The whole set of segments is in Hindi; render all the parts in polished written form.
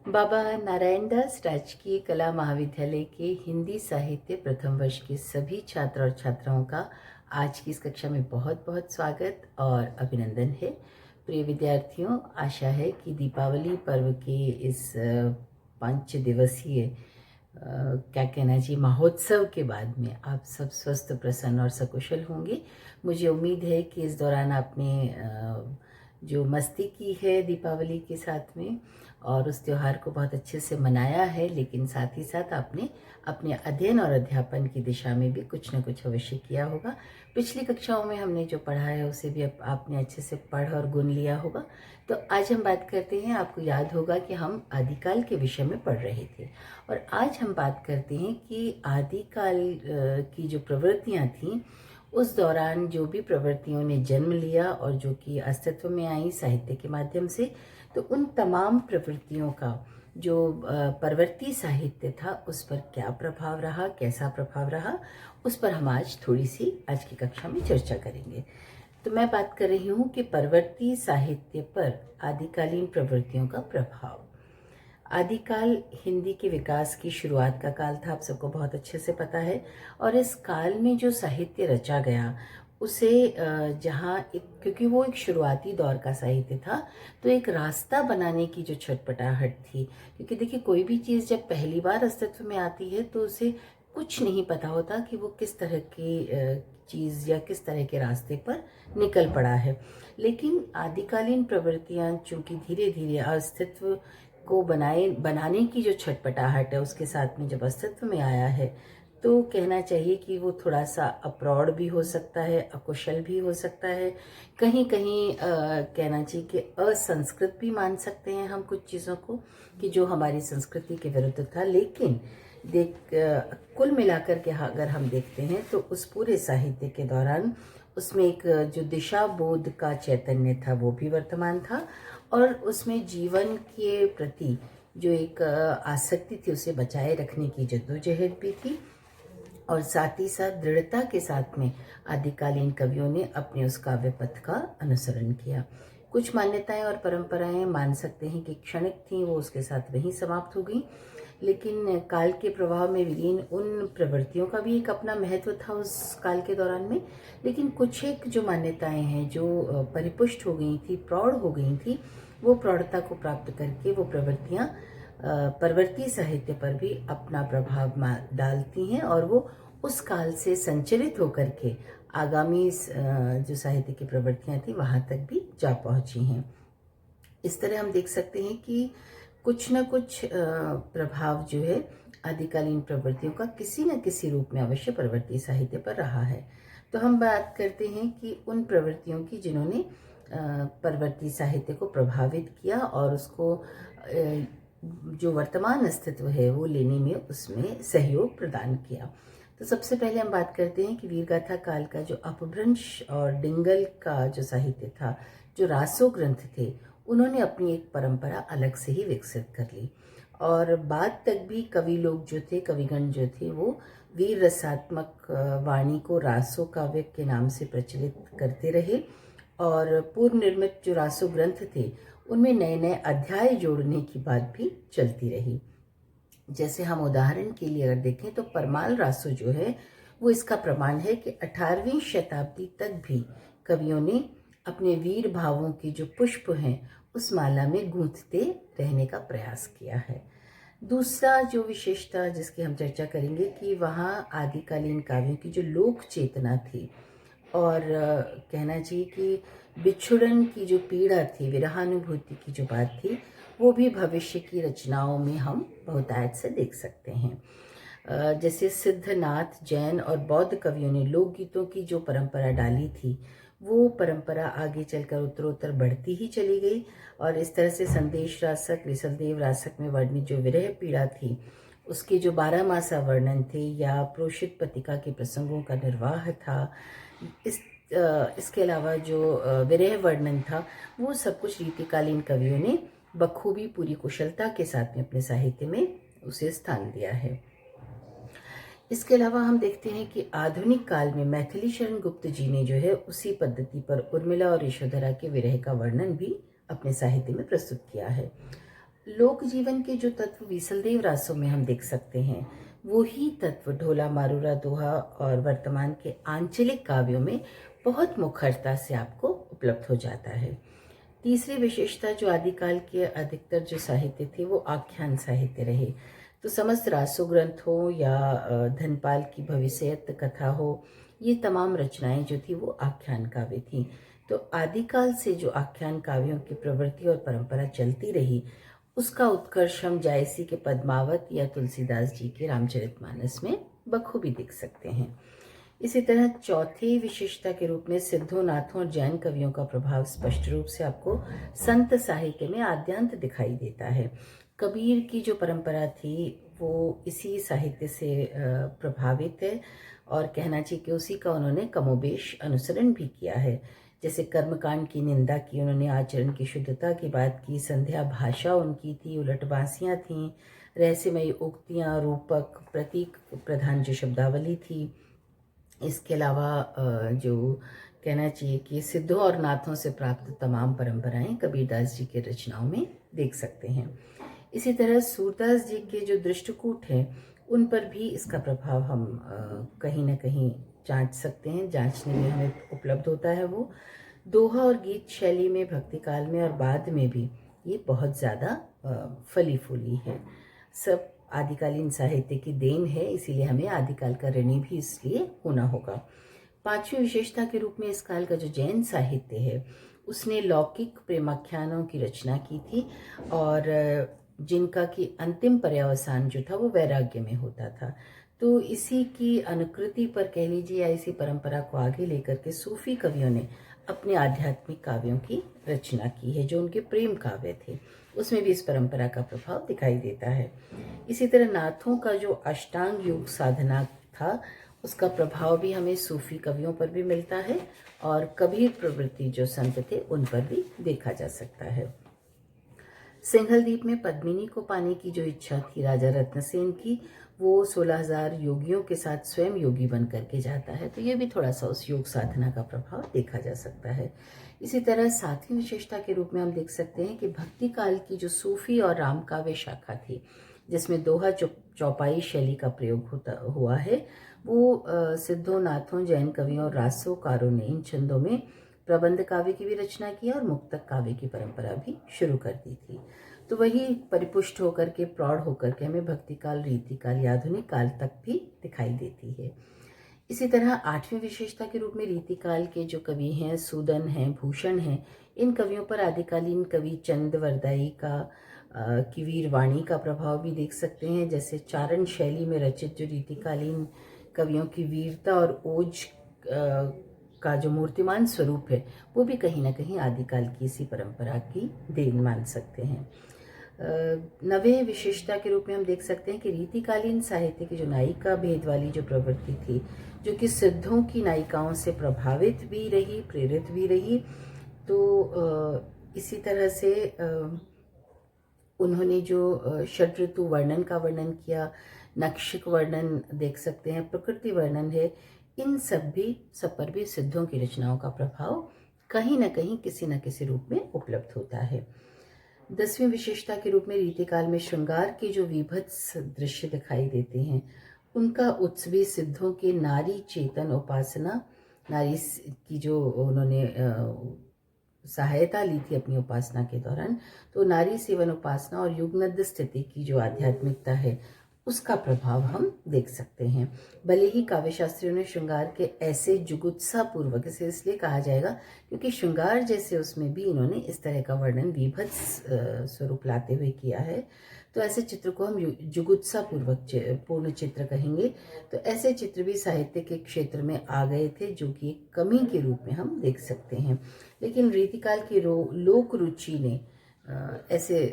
बाबा नारायण दास राजकीय कला महाविद्यालय के हिंदी साहित्य प्रथम वर्ष के सभी छात्र और छात्राओं का आज की इस कक्षा में बहुत बहुत स्वागत और अभिनंदन है। प्रिय विद्यार्थियों, आशा है कि दीपावली पर्व के इस 5 दिवसीय क्या कहना चाहिए महोत्सव के बाद में आप सब स्वस्थ, प्रसन्न और सकुशल होंगे। मुझे उम्मीद है कि इस दौरान आपने जो मस्ती की है दीपावली के साथ में और उस त्यौहार को बहुत अच्छे से मनाया है, लेकिन साथ ही साथ आपने अपने अध्ययन और अध्यापन की दिशा में भी कुछ न कुछ अवश्य किया होगा। पिछली कक्षाओं में हमने जो पढ़ा है उसे भी आपने अच्छे से पढ़ और गुण लिया होगा। तो आज हम बात करते हैं, आपको याद होगा कि हम आदिकाल के विषय में पढ़ रहे थे और आज हम बात करते हैं कि आदिकाल की जो प्रवृत्तियाँ थीं उस दौरान जो भी प्रवृत्तियों ने जन्म लिया और जो कि अस्तित्व में आई साहित्य के माध्यम से, तो उन तमाम प्रवृत्तियों का जो परवर्ती साहित्य था उस पर क्या प्रभाव रहा, कैसा प्रभाव रहा, उस पर हम आज थोड़ी सी आज की कक्षा में चर्चा करेंगे। तो मैं बात कर रही हूँ कि परवर्ती साहित्य पर आदिकालीन प्रवृत्तियों का प्रभाव। आदिकाल हिंदी के विकास की शुरुआत का काल था, आप सबको बहुत अच्छे से पता है। और इस काल में जो साहित्य रचा गया उसे जहाँ क्योंकि वो एक शुरुआती दौर का साहित्य था, तो एक रास्ता बनाने की जो छटपटाहट थी, क्योंकि देखिए कोई भी चीज़ जब पहली बार अस्तित्व में आती है तो उसे कुछ नहीं पता होता कि वो किस तरह की चीज़ या किस तरह के रास्ते पर निकल पड़ा है। लेकिन आदिकालीन प्रवृत्तियाँ चूँकि धीरे धीरे अस्तित्व को बनाने की जो छटपटाहट है उसके साथ में जब अस्तित्व में आया है, तो कहना चाहिए कि वो थोड़ा सा अप्रौढ़ भी हो सकता है, अकुशल भी हो सकता है, कहीं कहीं कहना चाहिए कि असंस्कृत भी मान सकते हैं हम कुछ चीज़ों को कि जो हमारी संस्कृति के विरुद्ध था। लेकिन कुल मिलाकर के अगर हम देखते हैं तो उस पूरे साहित्य के दौरान उसमें एक जो दिशा बोध का चैतन्य था वो भी वर्तमान था और उसमें जीवन के प्रति जो एक आसक्ति थी उसे बचाए रखने की जद्दोजहद भी थी और साथ ही साथ दृढ़ता के साथ में आदिकालीन कवियों ने अपने उस काव्य पथ का अनुसरण किया। कुछ मान्यताएं और परंपराएं मान सकते हैं कि क्षणिक थीं, वो उसके साथ वहीं समाप्त हो गई, लेकिन काल के प्रभाव में विलीन उन प्रवृत्तियों का भी एक अपना महत्व था उस काल के दौरान में। लेकिन कुछ एक जो मान्यताएं हैं जो परिपुष्ट हो गई थी, प्रौढ़ हो गई थी, वो प्रौढ़ता को प्राप्त करके वो प्रवृत्तियाँ परवर्ती साहित्य पर भी अपना प्रभाव डालती हैं और वो उस काल से संचरित होकर के आगामी जो साहित्य की प्रवृत्तियाँ थी वहाँ तक भी जा पहुँची हैं। इस तरह हम देख सकते हैं कि कुछ न कुछ प्रभाव जो है आदिकालीन प्रवृत्तियों का किसी न किसी रूप में अवश्य परवर्ती साहित्य पर रहा है। तो हम बात करते हैं कि उन प्रवृत्तियों की जिन्होंने परवर्ती साहित्य को प्रभावित किया और उसको जो वर्तमान अस्तित्व है वो लेने में उसमें सहयोग प्रदान किया। तो सबसे पहले हम बात करते हैं कि वीरगाथा काल का जो अपभ्रंश और डिंगल का जो साहित्य था, जो रासो ग्रंथ थे, उन्होंने अपनी एक परंपरा अलग से ही विकसित कर ली और बाद तक भी कवि लोग जो थे, कविगण जो थे, वो वीर रसात्मक वाणी को रासो काव्य के नाम से प्रचलित करते रहे और पूर्व निर्मित जो रासो ग्रंथ थे उनमें नए नए अध्याय जोड़ने की बात भी चलती रही। जैसे हम उदाहरण के लिए अगर देखें तो परमाल रासो जो है वो इसका प्रमाण है कि 18वीं शताब्दी तक भी कवियों ने अपने वीर भावों के जो पुष्प हैं उस माला में गूंथते रहने का प्रयास किया है। दूसरा जो विशेषता जिसकी हम चर्चा करेंगे कि वहाँ आदिकालीन काव्यों की जो लोक चेतना थी और कहना चाहिए कि बिछुड़न की जो पीड़ा थी, विरहानुभूति की जो बात थी, वो भी भविष्य की रचनाओं में हम बहुतायत से देख सकते हैं। जैसे सिद्धनाथ, जैन और बौद्ध कवियों ने लोकगीतों की जो परंपरा डाली थी वो परंपरा आगे चलकर उत्तरोत्तर बढ़ती ही चली गई और इस तरह से संदेश रासक, रिसलदेव रासक में वर्णित जो विरह पीड़ा थी उसके जो 12 मासा वर्णन थे या प्रोषित पतिका के प्रसंगों का निर्वाह था, इसके अलावा जो विरह वर्णन था वो सब कुछ रीतिकालीन कवियों ने बखूबी पूरी कुशलता के साथ में अपने साहित्य में उसे स्थान दिया है। इसके अलावा हम देखते हैं कि आधुनिक काल में मैथिली शरण गुप्त जी ने जो है उसी पद्धति पर उर्मिला और यशोधरा के विरह का वर्णन भी अपने साहित्य में प्रस्तुत किया है। लोक जीवन के जो तत्व विसलदेव रासों में हम देख सकते हैं, वो ही तत्व ढोला, मारूरा, दोहा और वर्तमान के आंचलिक काव्यों में बहुत मुखरता से आपको उपलब्ध हो जाता है। तीसरी विशेषता जो आदिकाल के अधिकतर जो साहित्य थे वो आख्यान साहित्य रहे। तो समस्त रासो ग्रंथ हो या धनपाल की भविष्यत कथा हो, ये तमाम रचनाएं जो थी वो आख्यान काव्य थी। तो आदिकाल से जो आख्यान काव्यों की प्रवृत्ति और परंपरा चलती रही, उसका उत्कर्ष हम जायसी के पद्मावत या तुलसीदास जी के रामचरितमानस में बखूबी देख सकते हैं। इसी तरह चौथी विशेषता के रूप में सिद्धों, नाथों और जैन कवियों का प्रभाव स्पष्ट रूप से आपको संत साहित्य में आद्यंत दिखाई देता है। कबीर की जो परंपरा थी वो इसी साहित्य से प्रभावित है और कहना चाहिए कि उसी का उन्होंने कमोबेश अनुसरण भी किया है। जैसे कर्मकांड की निंदा की उन्होंने, आचरण की शुद्धता की बात की, संध्या भाषा उनकी थी, उलट बांसियाँ थीं, रहस्यमयी उक्तियाँ, रूपक प्रतीक प्रधान जो शब्दावली थी। इसके अलावा जो कहना चाहिए कि सिद्धों और नाथों से प्राप्त तमाम परंपराएं कबीरदास जी के रचनाओं में देख सकते हैं। इसी तरह सूरदास जी के जो दृष्टिकूट हैं उन पर भी इसका प्रभाव हम कहीं ना कहीं जांच सकते हैं, जांचने में हमें उपलब्ध होता है। वो दोहा और गीत शैली में भक्ति काल में और बाद में भी ये बहुत ज़्यादा फली फूली है। सब आदिकालीन साहित्य की देन है, इसीलिए हमें आदिकाल का ऋणी भी इसलिए होना होगा। पांचवी विशेषता के रूप में इस काल का जो जैन साहित्य है उसने लौकिक प्रेमाख्यानों की रचना की थी और जिनका कि अंतिम पर्यावसान जो था वो वैराग्य में होता था। तो इसी की अनुकृति पर कह लीजिए या इसी परंपरा को आगे लेकर के सूफी कवियों ने अपने आध्यात्मिक काव्यों की रचना की है, जो उनके प्रेम काव्य थे, उसमें भी इस परंपरा का प्रभाव दिखाई देता है। इसी तरह नाथों का जो अष्टांग योग साधना था उसका प्रभाव भी हमें सूफी कवियों पर भी मिलता है और कबीर प्रवृत्ति जो संत थे उन पर भी देखा जा सकता है। सिंघल द्वीप में पद्मिनी को पाने की जो इच्छा थी राजा रत्नसेन की, वो 16,000 योगियों के साथ स्वयं योगी बन करके जाता है। तो ये भी थोड़ा सा उस योग साधना का प्रभाव देखा जा सकता है। इसी तरह सातवीं विशेषता के रूप में हम देख सकते हैं कि भक्ति काल की जो सूफी और रामकाव्य शाखा थी, जिसमें दोहा चौपाई शैली का प्रयोग हुआ है, वो सिद्धों, नाथों, जैन कवियों और रासोकारों ने इन छंदों में प्रबंध काव्य की भी रचना की और मुक्तक काव्य की परंपरा भी शुरू कर दी थी। तो वही परिपुष्ट होकर के, प्रौढ़ होकर के हमें भक्ति काल, रीति काल या आधुनिक काल तक भी दिखाई देती है। इसी तरह आठवीं विशेषता के रूप में रीति काल के जो कवि हैं, सूदन हैं, भूषण हैं, इन कवियों पर आदिकालीन कवि चंद वरदाई का की वीरवाणी का प्रभाव भी देख सकते हैं। जैसे चारण शैली में रचित जो रीतिकालीन कवियों की वीरता और ओज का जो मूर्तिमान स्वरूप है वो भी कहीं ना कहीं आदिकाल की इसी परंपरा की देन मान सकते हैं। नवे विशेषता के रूप में हम देख सकते हैं कि रीतिकालीन साहित्य की जो नायिका भेद वाली जो प्रवृत्ति थी, जो कि सिद्धों की नायिकाओं से प्रभावित भी रही, प्रेरित भी रही, तो इसी तरह से उन्होंने जो षड ऋतु वर्णन का वर्णन किया, नक्षिक वर्णन देख सकते हैं, प्रकृति वर्णन है, इन सब पर भी सिद्धों की रचनाओं का प्रभाव कहीं ना कहीं किसी न किसी रूप में उपलब्ध होता है। 10वीं विशेषता के रूप में रीतिकाल में श्रृंगार के जो विभत्स दृश्य दिखाई देते हैं, उनका उत्सवी सिद्धों के नारी चेतन उपासना, नारी की जो उन्होंने सहायता ली थी अपनी उपासना के दौरान, तो नारी सेवन उपासना और युगनद स्थिति की जो आध्यात्मिकता है उसका प्रभाव हम देख सकते हैं। भले ही काव्यशास्त्रियों ने श्रृंगार के ऐसे जुगुत्सा पूर्वक, इसे इसलिए कहा जाएगा क्योंकि श्रृंगार जैसे उसमें भी इन्होंने इस तरह का वर्णन विभत्स स्वरूप लाते हुए किया है, तो ऐसे चित्र को हम जुगुत्सा पूर्वक पूर्ण चित्र कहेंगे। तो ऐसे चित्र भी साहित्य के क्षेत्र में आ गए थे, जो कि एक कमी के रूप में हम देख सकते हैं। लेकिन रीतिकाल की लोक रुचि ने ऐसे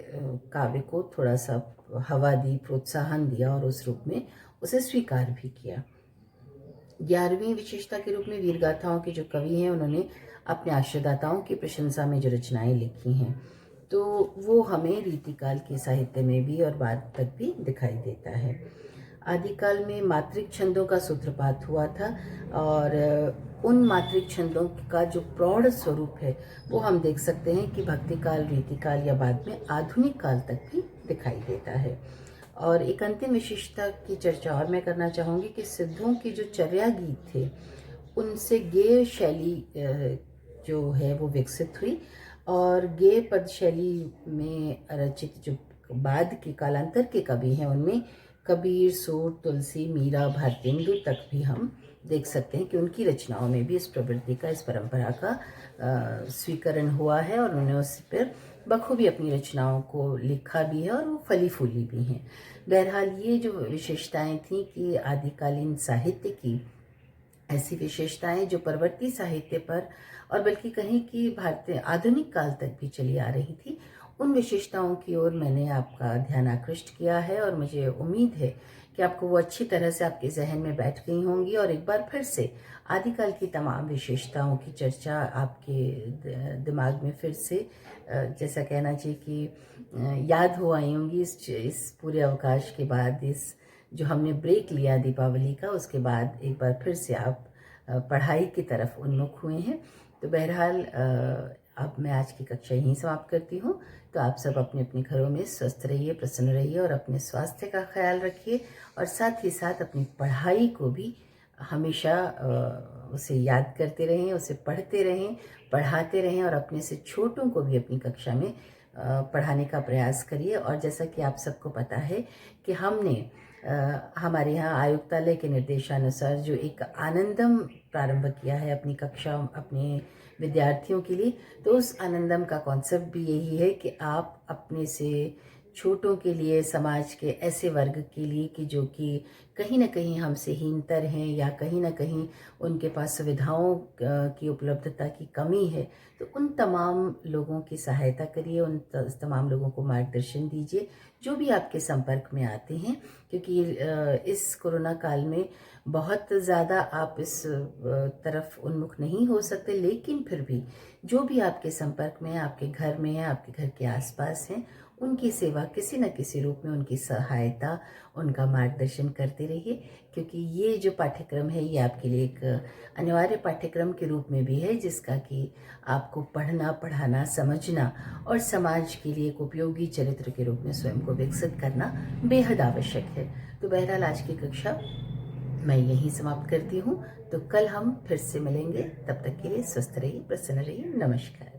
काव्य को थोड़ा सा हवा दी, प्रोत्साहन दिया और उस रूप में उसे स्वीकार भी किया। 11वीं विशेषता के रूप में वीरगाथाओं के जो कवि हैं उन्होंने अपने आश्रयदाताओं की प्रशंसा में जो रचनाएं लिखी हैं, तो वो हमें रीतिकाल के साहित्य में भी और बाद तक भी दिखाई देता है। आदिकाल में मात्रिक छंदों का सूत्रपात हुआ था और उन मात्रिक छंदों का जो प्रौढ़ स्वरूप है वो हम देख सकते हैं कि भक्ति काल, रीतिकाल या बाद में आधुनिक काल तक भी दिखाई देता है। और एक अंतिम विशेषता की चर्चा और मैं करना चाहूँगी कि सिद्धों के जो चर्या गीत थे उनसे गेय शैली जो है वो विकसित हुई, और गेय पद शैली में रचित जो बाद के कालांतर के कवि हैं उनमें कबीर, सूर, तुलसी, मीरा, भारतेंदु तक भी हम देख सकते हैं कि उनकी रचनाओं में भी इस प्रवृत्ति का, इस परंपरा का स्वीकरण हुआ है और उन्होंने उस पर बखूबी अपनी रचनाओं को लिखा भी है और वो फली फूली भी हैं। बहरहाल ये जो विशेषताएं थी कि आदिकालीन साहित्य की ऐसी विशेषताएं जो परवर्ती साहित्य पर और बल्कि कहीं कि भारतीय आधुनिक काल तक भी चली आ रही थी, उन विशेषताओं की ओर मैंने आपका ध्यान आकृष्ट किया है और मुझे उम्मीद है कि आपको वो अच्छी तरह से आपके जहन में बैठ गई होंगी और एक बार फिर से आदिकाल की तमाम विशेषताओं की चर्चा आपके दिमाग में फिर से जैसा कहना चाहिए कि याद हो आई होंगी इस पूरे अवकाश के बाद, इस जो हमने ब्रेक लिया दीपावली का, उसके बाद एक बार फिर से आप पढ़ाई की तरफ उन्मुख हुए हैं। तो बहरहाल अब मैं आज की कक्षा यहीं समाप्त करती हूँ। तो आप सब अपने अपने घरों में स्वस्थ रहिए, प्रसन्न रहिए और अपने स्वास्थ्य का ख्याल रखिए, और साथ ही साथ अपनी पढ़ाई को भी हमेशा उसे याद करते रहें, उसे पढ़ते रहें, पढ़ाते रहें और अपने से छोटों को भी अपनी कक्षा में पढ़ाने का प्रयास करिए। और जैसा कि आप सबको पता है कि हमने हमारे यहाँ आयुक्तालय के निर्देशानुसार जो एक आनंदम प्रारंभ किया है अपनी कक्षा, अपने विद्यार्थियों के लिए, तो उस आनंदम का कॉन्सेप्ट भी यही है कि आप अपने से छोटों के लिए, समाज के ऐसे वर्ग के लिए कि जो कि कहीं ना कहीं हमसे हीनतर हैं या कहीं ना कहीं उनके पास सुविधाओं की उपलब्धता की कमी है, तो उन तमाम लोगों की सहायता करिए, उन तमाम लोगों को मार्गदर्शन दीजिए जो भी आपके संपर्क में आते हैं। क्योंकि इस कोरोना काल में बहुत ज़्यादा आप इस तरफ उन्मुख नहीं हो सकते, लेकिन फिर भी जो भी आपके संपर्क में है, आपके घर में है, आपके घर के आसपास हैं, उनकी सेवा किसी न किसी रूप में, उनकी सहायता, उनका मार्गदर्शन करते रहिए। क्योंकि ये जो पाठ्यक्रम है ये आपके लिए एक अनिवार्य पाठ्यक्रम के रूप में भी है, जिसका कि आपको पढ़ना, पढ़ाना, समझना और समाज के लिए एक उपयोगी चरित्र के रूप में स्वयं को विकसित करना बेहद आवश्यक है। तो बहरहाल आज की कक्षा मैं यहीं समाप्त करती हूँ। तो कल हम फिर से मिलेंगे, तब तक के लिए स्वस्थ रहिए, प्रसन्न रहिए। नमस्कार।